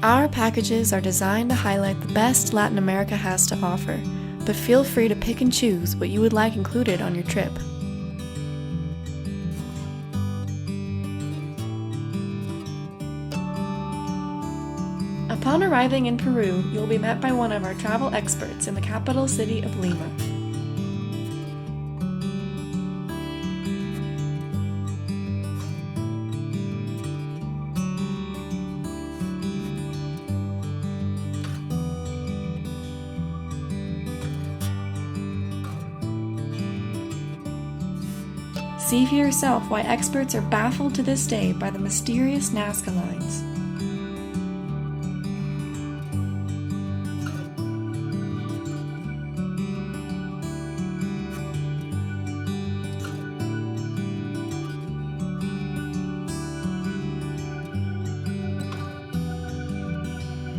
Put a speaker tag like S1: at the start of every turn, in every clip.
S1: Our packages are designed to highlight the best Latin America has to offer, but feel free to pick and choose what you would like included on your trip. Upon arriving in Peru, you will be met by one of our travel experts in the capital city of Lima. See for yourself why experts are baffled to this day by the mysterious Nazca lines.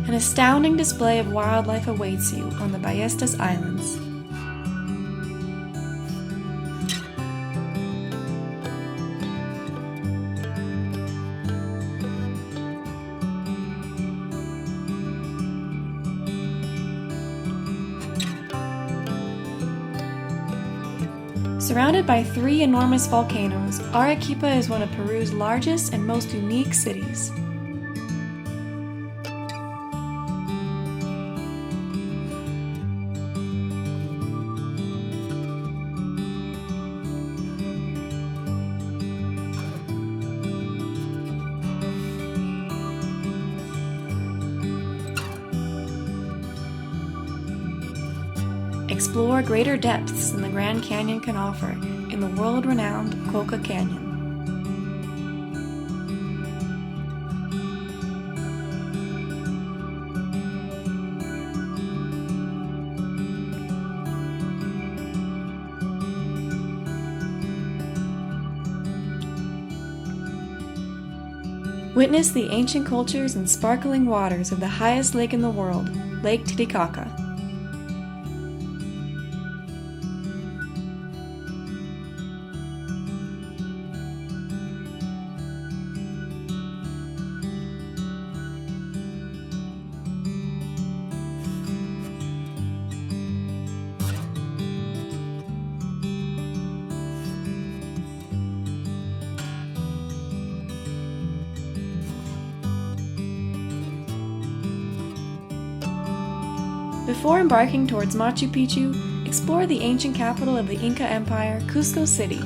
S1: An astounding display of wildlife awaits you on the Ballestas Islands. Surrounded by 3 enormous volcanoes, Arequipa is one of Peru's largest and most unique cities. Explore greater depths than the Grand Canyon can offer in the world-renowned Coca Canyon. Witness the ancient cultures and sparkling waters of the highest lake in the world, Lake Titicaca. Before embarking towards Machu Picchu, explore the ancient capital of the Inca Empire, Cusco City.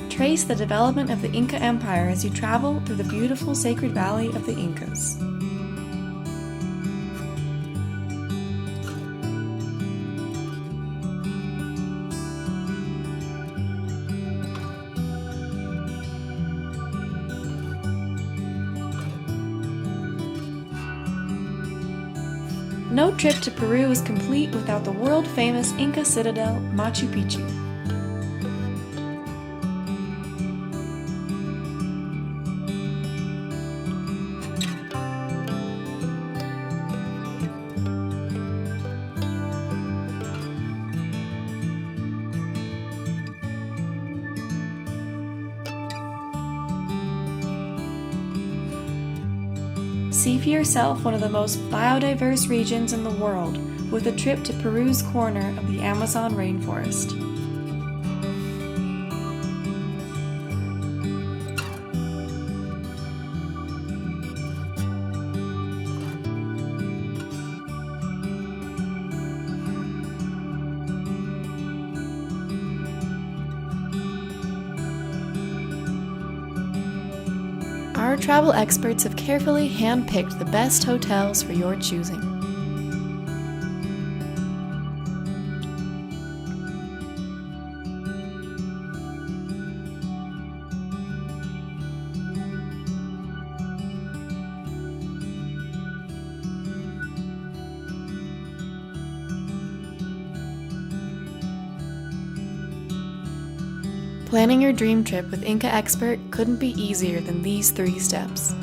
S1: Trace the development of the Inca Empire as you travel through the beautiful sacred valley of the Incas. No trip to Peru is complete without the world-famous Inca citadel, Machu Picchu. See for yourself one of the most biodiverse regions in the world with a trip to Peru's corner of the Amazon rainforest. Our travel experts have carefully hand-picked the best hotels for your choosing. Planning your dream trip with Inca Expert couldn't be easier than these 3 steps.